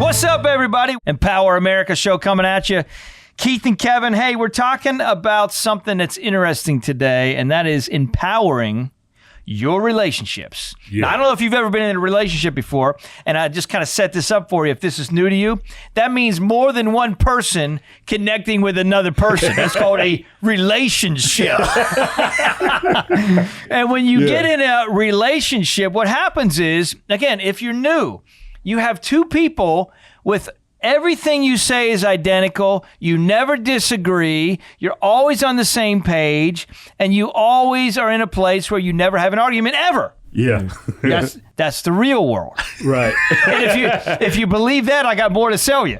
What's up, everybody? Empower America show coming at you. Keith and Kevin, hey, we're talking about something that's interesting today, and that is empowering your relationships. Yeah. Now, I don't know if you've ever been in a relationship before, and I just kind of set this up for you. If this is new to you, that means more than one person connecting with another person. That's called a relationship. And when you get in a relationship, what happens is, again, if you're new, you have two people with everything you say is identical. You never disagree. You're always on the same page. And you always are in a place where you never have an argument ever. Yeah. That's the real world. Right. And if you believe that, I got more to sell you.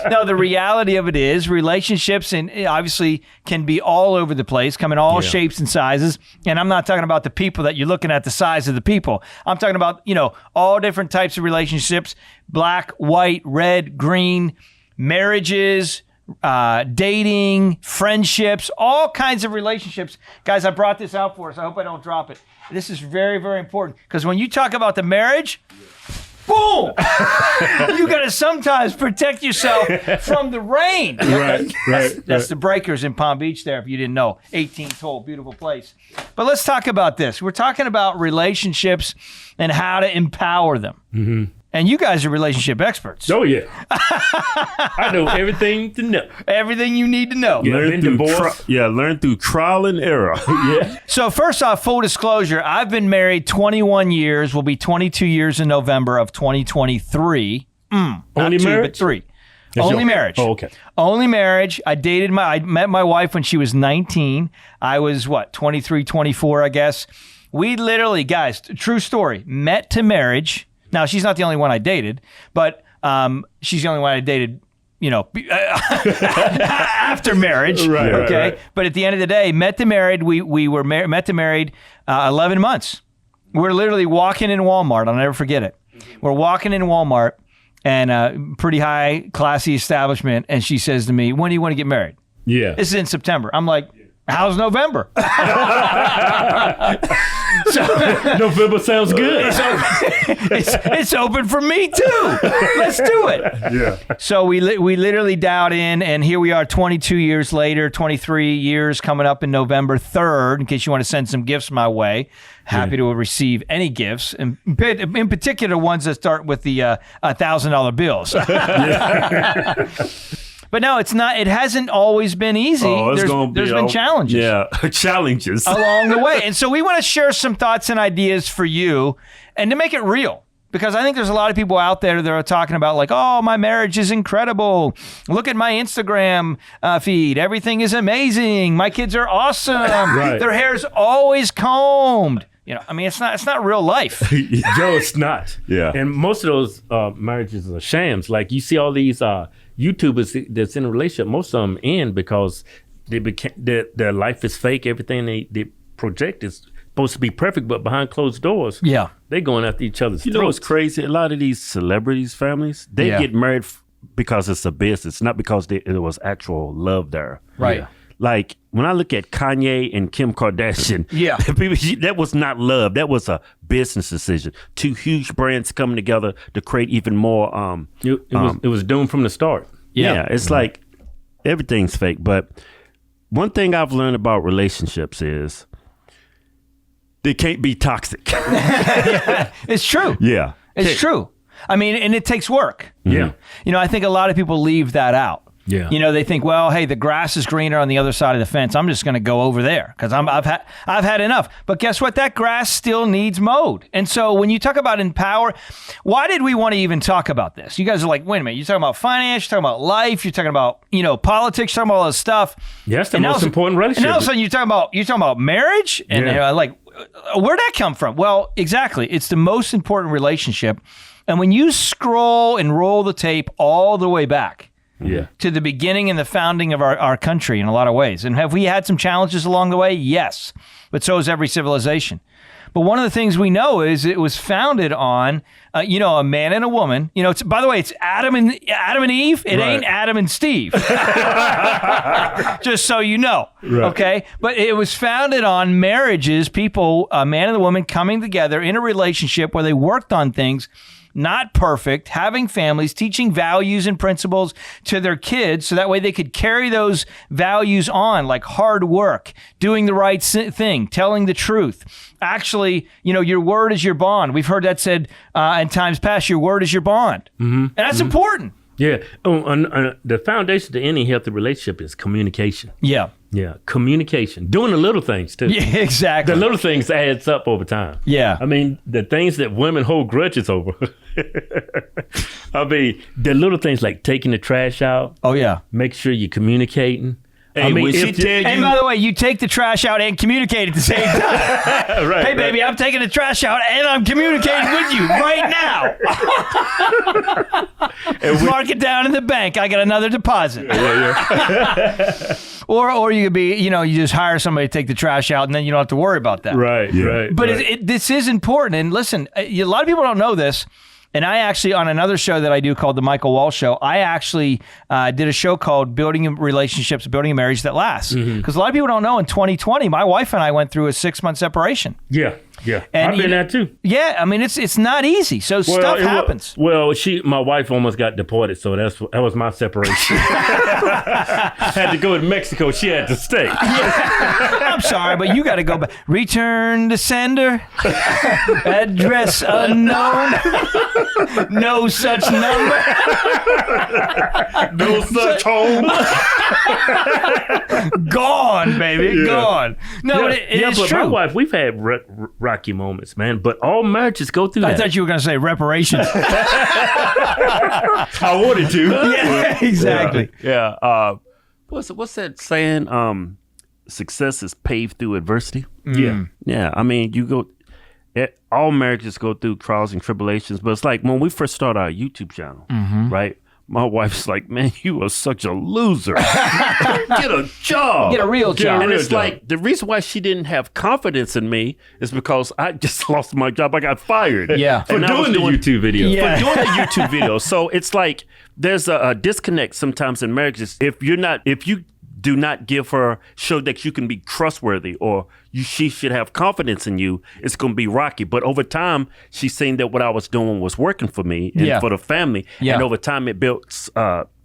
No, the reality of it is relationships and obviously can be all over the place, come in all shapes and sizes. And I'm not talking about the people that you're looking at, the size of the people. I'm talking about, all different types of relationships, black, white, red, green, marriages, dating, friendships, all kinds of relationships. Guys, I brought this out for us. I hope I don't drop it. This is very, very important because when you talk about the marriage, boom, you got to sometimes protect yourself from the rain. That's the breakers in Palm Beach there, if you didn't know. 18th-hole, beautiful place. But let's talk about this. We're talking about relationships and how to empower them. Mm-hmm. And you guys are relationship experts. Oh, yeah. I know everything to know. Everything you need to know. Learn through trial and error. Yeah. So first off, full disclosure, I've been married 21 years. Will be 22 years in November of 2023. Only not two, marriage? but three. Only marriage. Oh, okay. Only marriage. I met my wife when she was 19. I was, 23, 24, I guess. We literally, guys, true story, met to marriage. Now, she's not the only one I dated, but she's the only one I dated, after marriage. Right, okay. Right. But at the end of the day, met to married, we were met to married 11 months. We're literally walking in Walmart. I'll never forget it. We're walking in Walmart and a pretty high, classy establishment. And she says to me, when do you want to get married? Yeah. This is in September. I'm like, how's November? November sounds good. It's open for me too. Let's do it. Yeah. So we literally dialed in, and here we are 22 years later, 23 years coming up in November 3rd, in case you want to send some gifts my way. Happy to receive any gifts, and in particular ones that start with the $1,000 bills. But no, it's not. It hasn't always been easy. There's been challenges. Yeah, challenges along the way. And so we want to share some thoughts and ideas for you and to make it real. Because I think there's a lot of people out there that are talking about like, oh, my marriage is incredible. Look at my Instagram feed. Everything is amazing. My kids are awesome. Right. Their hair's always combed. It's not real life. Joe, it's not. Yeah. And most of those marriages are shams. Like you see all these YouTubers that's in a relationship, most of them end because their life is fake. Everything they project is supposed to be perfect, but behind closed doors, they're going after each other's throats. You know what's crazy? A lot of these celebrities' families, they get married because it's a business, not because it was actual love there. Right. Yeah. Like when I look at Kanye and Kim Kardashian, that was not love. That was a business decision. Two huge brands coming together to create even more. It was doomed from the start. Yeah, it's like everything's fake. But one thing I've learned about relationships is they can't be toxic. It's true. Yeah, it's true. I mean, and it takes work. Yeah. I think a lot of people leave that out. Yeah. They think, well, hey, the grass is greener on the other side of the fence. I'm just going to go over there because I've had enough. But guess what? That grass still needs mowed. And so when you talk about empower, why did we want to even talk about this? You guys are like, wait a minute, you're talking about finance, you're talking about life, you're talking about politics, you're talking about all this stuff. Yeah, that's the most important relationship. And all of a sudden you're talking about marriage, and where'd that come from? Well, exactly, it's the most important relationship. And when you scroll and roll the tape all the way back. Yeah. To the beginning and the founding of our country in a lot of ways. And have we had some challenges along the way? Yes. But so has every civilization. But one of the things we know is it was founded on, a man and a woman. By the way, it's Adam and Eve. It ain't Adam and Steve. Just so you know. Right. Okay? But it was founded on marriages, people, a man and a woman coming together in a relationship where they worked on things, not perfect, having families, teaching values and principles to their kids so that way they could carry those values on, like hard work, doing the right thing, telling the truth. Actually, your word is your bond. We've heard that said in times past, your word is your bond. And that's important. Yeah. The foundation to any healthy relationship is communication. Yeah. Yeah. Communication. Doing the little things, too. Yeah, exactly. The little things adds up over time. Yeah. I mean, the things that women hold grudges over. I mean, the little things like taking the trash out. Oh, yeah. Make sure you're communicating. Hey, when she tell you, and by the way, you take the trash out and communicate at the same time. Right, hey, baby, I'm taking the trash out and I'm communicating with you right now. Mark it down in the bank. I got another deposit. Yeah. Or you could be, you just hire somebody to take the trash out and then you don't have to worry about that. Right, right. But right. This is important. And listen, a lot of people don't know this. And I actually, on another show that I do called The Michael Wall Show, I actually did a show called Building Relationships, Building a Marriage That Lasts. Because a lot of people don't know, in 2020, my wife and I went through a 6-month separation. Yeah, yeah. And I've been there too. Yeah, I mean, it's not easy. So stuff happens. My wife almost got deported, so that was my separation. Had to go to Mexico. She had to stay. Yeah. I'm sorry, but you got to go back. Return to sender. Address unknown. No such number. no such home. Gone, baby. Gone. No, but it's true. My wife, we've had rocky moments, man. But all marriages go through that. I thought you were going to say reparations. I wanted to. Yeah, exactly. Yeah. What's that saying? Success is paved through adversity. Yeah. Yeah. I mean, all marriages go through trials and tribulations, but it's like when we first started our YouTube channel, right? My wife's like, man, you are such a loser. Get a job. Get a real job. And it's like, the reason why she didn't have confidence in me is because I just lost my job. I got fired. Yeah. For doing the YouTube video. Yeah. For doing the YouTube video. So it's like, there's a disconnect sometimes in marriages. If you do not show that you can be trustworthy or she should have confidence in you, it's going to be rocky. But over time, she's seen that what I was doing was working for me and for the family. Yeah. And over time, it built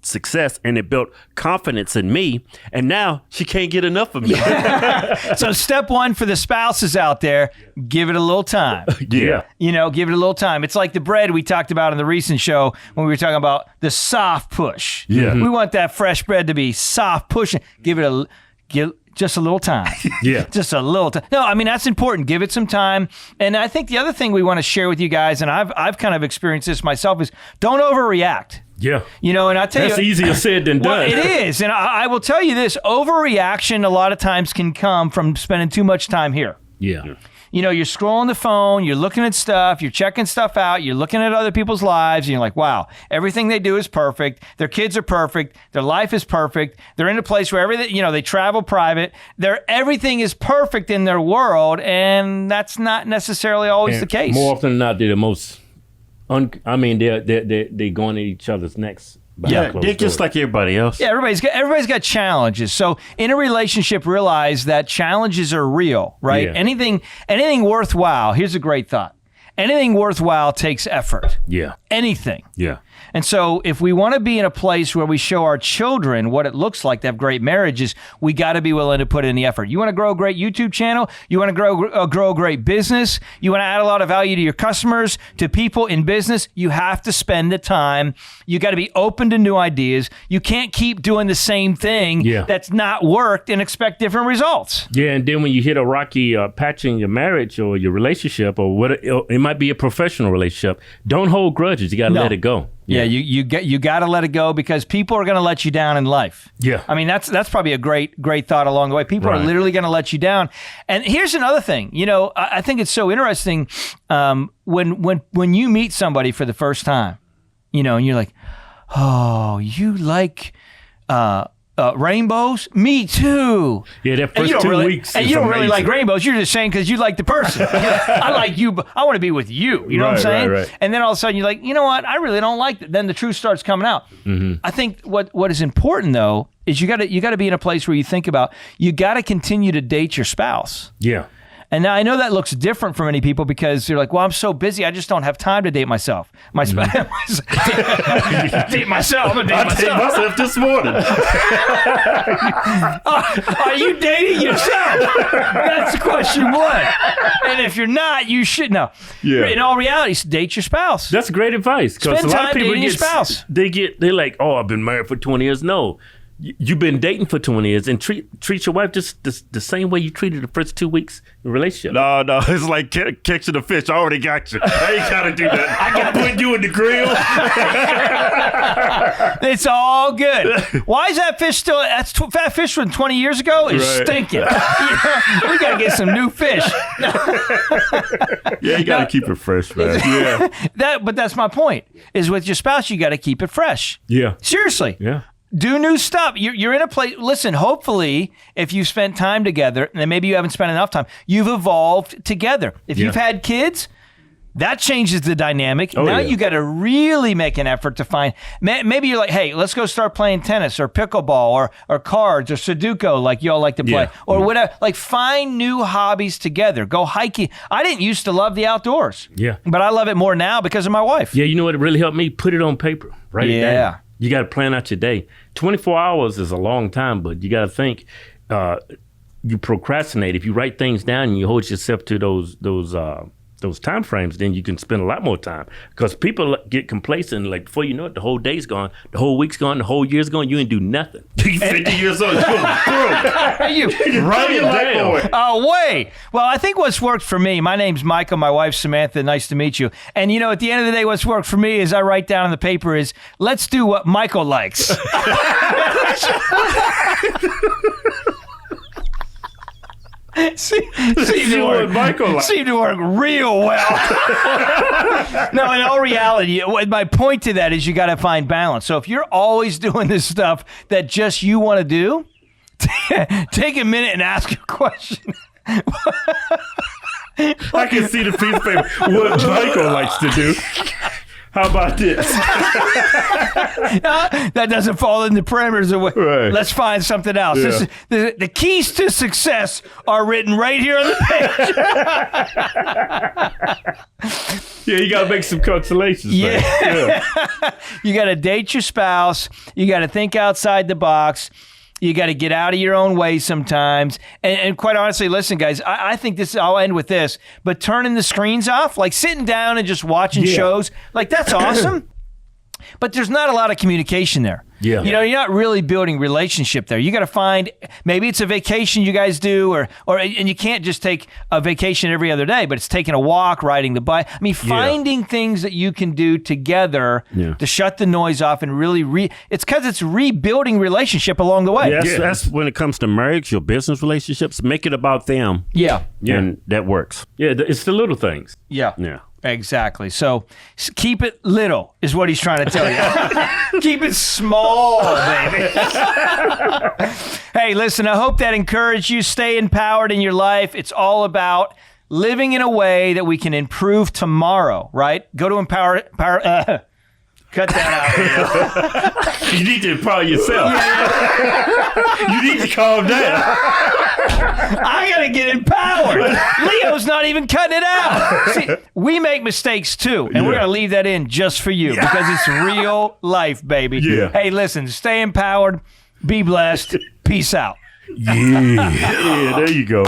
success and it built confidence in me. And now she can't get enough of me. So step one for the spouses out there, give it a little time. Yeah. Give it a little time. It's like the bread we talked about in the recent show when we were talking about the soft push. Yeah. We want that fresh bread to be soft pushing. Give just a little time. Yeah. Just a little time. No, I mean, that's important. Give it some time. And I think the other thing we want to share with you guys, and I've kind of experienced this myself, is don't overreact. Yeah. And I tell that's you. That's easier said than done. Well, it is. And I will tell you this, overreaction a lot of times can come from spending too much time here. Yeah. You're scrolling the phone, you're looking at stuff, you're checking stuff out, you're looking at other people's lives, and you're like, wow, everything they do is perfect. Their kids are perfect. Their life is perfect. They're in a place where everything, they travel private. Everything is perfect in their world, and that's not necessarily always the case. More often than not, they're the most, they're going at each other's necks. Yeah, they're just like everybody else. Yeah, everybody's got challenges. So in a relationship, realize that challenges are real, right? Yeah. Anything worthwhile. Here's a great thought. Anything worthwhile takes effort. Yeah. Anything. Yeah. And so if we want to be in a place where we show our children what it looks like to have great marriages, we got to be willing to put in the effort. You want to grow a great YouTube channel? You want to grow a great business? You want to add a lot of value to your customers, to people in business? You have to spend the time. You got to be open to new ideas. You can't keep doing the same thing that's not worked and expect different results. Yeah, and then when you hit a rocky patch in your marriage or your relationship, or it might be a professional relationship, don't hold grudges. You got to let it go. Yeah, you got to let it go because people are going to let you down in life. Yeah. I mean, that's probably a great thought along the way. People are literally going to let you down. And here's another thing. I think it's so interesting when you meet somebody for the first time, and you're like, oh, you like rainbows? Me too. Yeah, that first 2 weeks. And you don't really like rainbows. You're just saying because you like the person. I like you, but I want to be with you. You know what I'm saying? Right. And then all of a sudden you're like, you know what? I really don't like that. Then the truth starts coming out. Mm-hmm. I think what is important though is you got to be in a place where you think about you got to continue to date your spouse. Yeah. And now I know that looks different for many people because you're like, well, I'm so busy, I just don't have time to date myself. Date myself. I'm gonna date I myself. dated myself this morning. Are you dating yourself? That's question one. And if you're not, you should know. Yeah. In all reality, date your spouse. That's great advice. Because Spend a lot time of people dating your spouse. they're like, oh, I've been married for 20 years. No. You've been dating for 20 years and treat your wife just the same way you treated the first 2 weeks in a relationship. No, it's like catching the fish. I already got you. I ain't gotta do that. I gotta put you in the grill. It's all good. Why is that fish still? That fish from 20 years ago is stinking. We gotta get some new fish. Yeah, you gotta keep it fresh, man. Yeah. But that's my point. Is with your spouse, you got to keep it fresh. Yeah. Seriously. Yeah. Do new stuff. You're in a place. Listen, hopefully, if you've spent time together, and maybe you haven't spent enough time, you've evolved together. If you've had kids, that changes the dynamic. Now you got to really make an effort to find. Maybe you're like, hey, let's go start playing tennis or pickleball or cards or Sudoku, like y'all like to play, or whatever. Like, find new hobbies together. Go hiking. I didn't used to love the outdoors. Yeah. But I love it more now because of my wife. Yeah, you know what really helped me? Put it on paper. Write it down. You got to plan out your day. 24 hours is a long time, but you got to think. You procrastinate. If you write things down and you hold yourself to those time frames, then you can spend a lot more time. Because people get complacent. Like, before you know it, the whole day's gone, the whole week's gone, the whole year's gone. You ain't do nothing. 50 years old. Boom. You Write it down. Oh, wait. Well, I think what's worked for me, my name's Michael, my wife's Samantha, nice to meet you. And, at the end of the day, what's worked for me is I write down on the paper is, let's do what Michael likes. Seemed to work real well. No, in all reality, my point to that is you got to find balance. So if you're always doing this stuff that just you want to do, take a minute and ask a question. I can see the piece of paper. What Michael likes to do. How about this? That doesn't fall in the parameters of what. Right. Let's find something else. Yeah. The keys to success are written right here on the page. Yeah, you got to make some consolations. Yeah. You got to date your spouse. You got to think outside the box. You got to get out of your own way sometimes. And quite honestly, listen, guys, I think I'll end with this, but turning the screens off, like sitting down and just watching shows, like that's awesome. But there's not a lot of communication there. Yeah. You're not really building relationship there. You got to find, maybe it's a vacation you guys do, and you can't just take a vacation every other day, but it's taking a walk, riding the bike. I mean, finding things that you can do together to shut the noise off and really it's because it's rebuilding relationship along the way. Yes, that's when it comes to marriage, your business relationships, make it about them. Yeah. And that works. Yeah, it's the little things. Yeah. Yeah. Exactly. So keep it little is what he's trying to tell you. Keep it small, baby. Hey, listen, I hope that encouraged you. Stay empowered in your life. It's all about living in a way that we can improve tomorrow, right? Go to cut that out. You need to empower yourself. You need to calm down. I gotta get empowered. Leo's not even cutting it out. See, we make mistakes too, and we're gonna leave that in just for you because it's real life, baby. Yeah. Hey, listen, stay empowered, be blessed, peace out. Yeah, there you go.